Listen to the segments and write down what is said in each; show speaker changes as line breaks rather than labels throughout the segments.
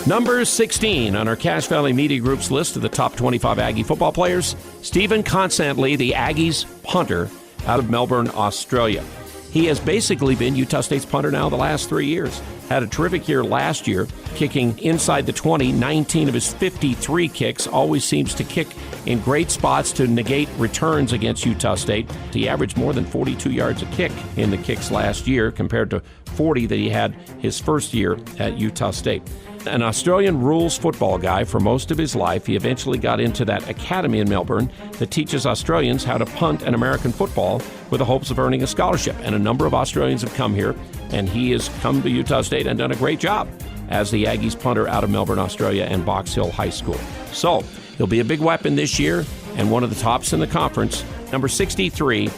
Number 16 on our Cache Valley Media Group's list of the top 25 Aggie football players, Stephen Kotsanlee, the Aggies punter out of Melbourne, Australia. He has basically been Utah State's punter now the last 3 years. Had a terrific year last year, kicking inside the 20, 19 of his 53 kicks. Always seems to kick in great spots to negate returns against Utah State. He averaged more than 42 yards a kick in the kicks last year compared to 40 that he had his first year at Utah State. An Australian rules football guy for most of his life, he eventually got into that academy in Melbourne that teaches Australians how to punt an American football with the hopes of earning a scholarship. And a number of Australians have come here, and he has come to Utah State and done a great job as the Aggies punter out of Melbourne, Australia, and Box Hill High School. So he'll be a big weapon this year and one of the tops in the conference. Number 63,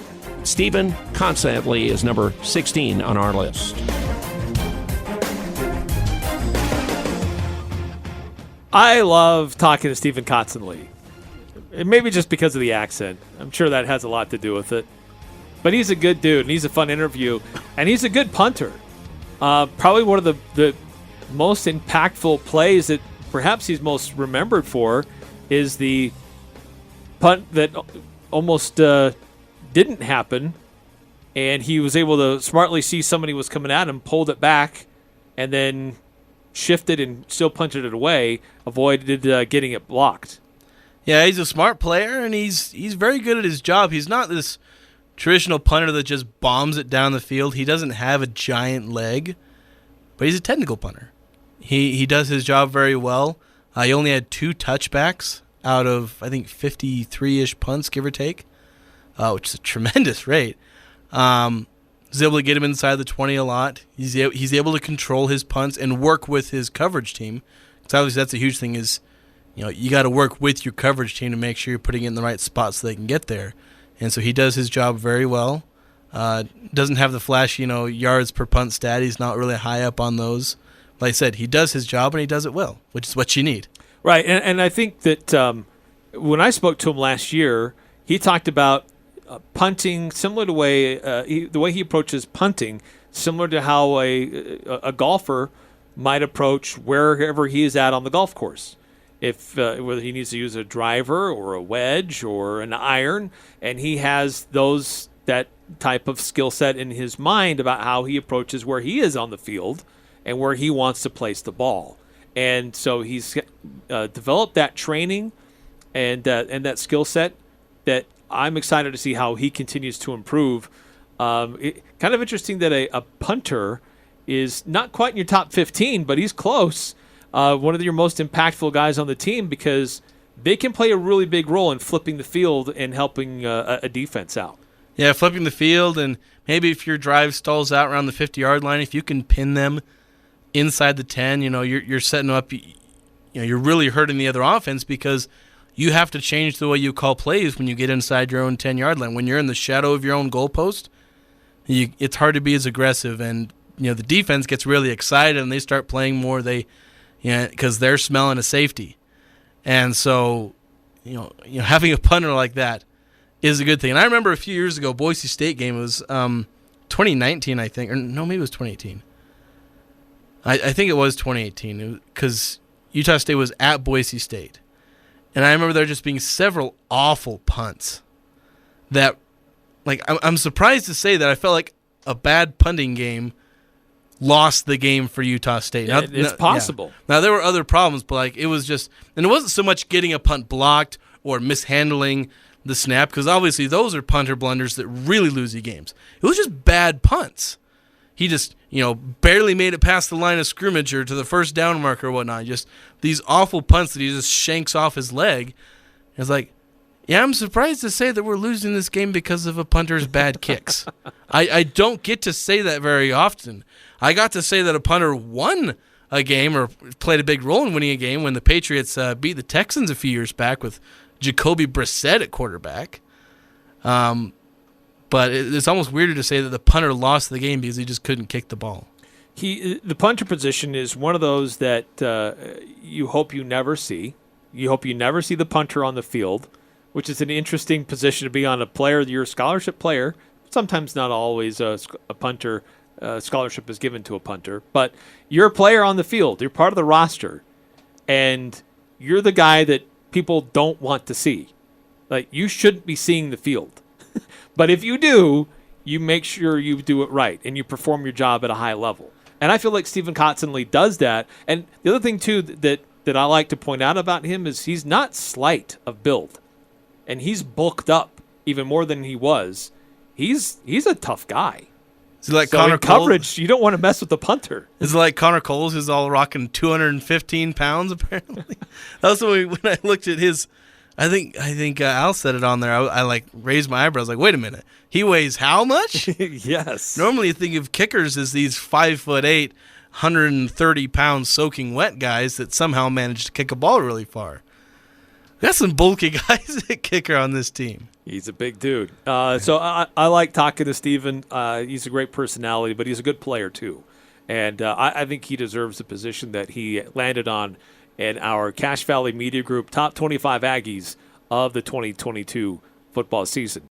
Stephen Kotsanlee is number 16 on our list.
I love talking to Stephen Kotsanlee. Maybe just because of the accent. I'm sure that has a lot to do with it. But he's a good dude, and he's a fun interview. And he's a good punter. Probably one of the most impactful plays that perhaps he's most remembered for is the punt that almost didn't happen. And he was able to smartly see somebody was coming at him, pulled it back, and then shifted and still punted it away, avoided getting it blocked.
Yeah, he's a smart player, and he's very good at his job. He's not this traditional punter that just bombs it down the field. He doesn't have a giant leg, but he's a technical punter. He does his job very well. He only had 2 touchbacks out of, I think, 53-ish punts, give or take, which is a tremendous rate. Was able to get him inside the 20 a lot. He's able to control his punts and work with his coverage team. Because obviously that's a huge thing is, you got to work with your coverage team to make sure you're putting it in the right spot so they can get there. And so he does his job very well. Doesn't have the flashy, yards per punt stat. He's not really high up on those. Like I said, he does his job and he does it well, which is what you need.
Right, and I think that when I spoke to him last year, he talked about punting similar to the way he approaches punting, similar to how a golfer might approach wherever he is at on the golf course. If whether he needs to use a driver or a wedge or an iron, and he has that type of skill set in his mind about how he approaches where he is on the field and where he wants to place the ball. And so he's developed that training and that skill set that I'm excited to see how he continues to improve. Kind of interesting that a punter is not quite in your top 15, but he's close. One of your most impactful guys on the team because they can play a really big role in flipping the field and helping a defense out.
Yeah, flipping the field, and maybe if your drive stalls out around the 50-yard line, if you can pin them inside the 10, you're setting them up. You're really hurting the other offense because you have to change the way you call plays when you get inside your own 10-yard line. When you're in the shadow of your own goalpost, it's hard to be as aggressive. And the defense gets really excited and they start playing more. Because they're smelling a safety, and so having a punter like that is a good thing. And I remember a few years ago, Boise State game, it was 2019, I think, or no, maybe it was 2018. I think it was 2018 because Utah State was at Boise State. And I remember there just being several awful punts that, I'm surprised to say that I felt like a bad punting game lost the game for Utah State. Now,
it's possible.
Yeah. Now, there were other problems, but it was just, and it wasn't so much getting a punt blocked or mishandling the snap, because obviously those are punter blunders that really lose you games. It was just bad punts. He just, barely made it past the line of scrimmage or to the first down marker or whatnot. Just these awful punts that he just shanks off his leg. It's yeah, I'm surprised to say that we're losing this game because of a punter's bad kicks. I don't get to say that very often. I got to say that a punter won a game or played a big role in winning a game when the Patriots beat the Texans a few years back with Jacoby Brissett at quarterback. But it's almost weirder to say that the punter lost the game because he just couldn't kick the ball.
The punter position is one of those that you hope you never see. You hope you never see the punter on the field, which is an interesting position to be on. A player, you're a scholarship player. Sometimes not always a punter scholarship is given to a punter, but you're a player on the field. You're part of the roster. and you're the guy that people don't want to see. Like, you shouldn't be seeing the field. But if you do, you make sure you do it right and you perform your job at a high level. And I feel like Stephen Kotsanlee does that. And the other thing, too, that I like to point out about him is he's not slight of build. And he's bulked up even more than he was. He's a tough guy.
Is it like
So
Connor
in
Cole?
coverage, you don't want to mess with the punter.
Is it like Connor Coles, who's all rocking 215 pounds, apparently? That's when I looked at his, I think Al said it on there. I like raised my eyebrows, like, wait a minute. He weighs how much?
Yes.
Normally you think of kickers as these 5'8", 130-pound soaking wet guys that somehow manage to kick a ball really far. Got some bulky guys at kicker on this team.
He's a big dude. So I like talking to Steven. He's a great personality, but he's a good player too. And I think he deserves the position that he landed on in our Cache Valley Media Group Top 25 Aggies of the 2022 football season.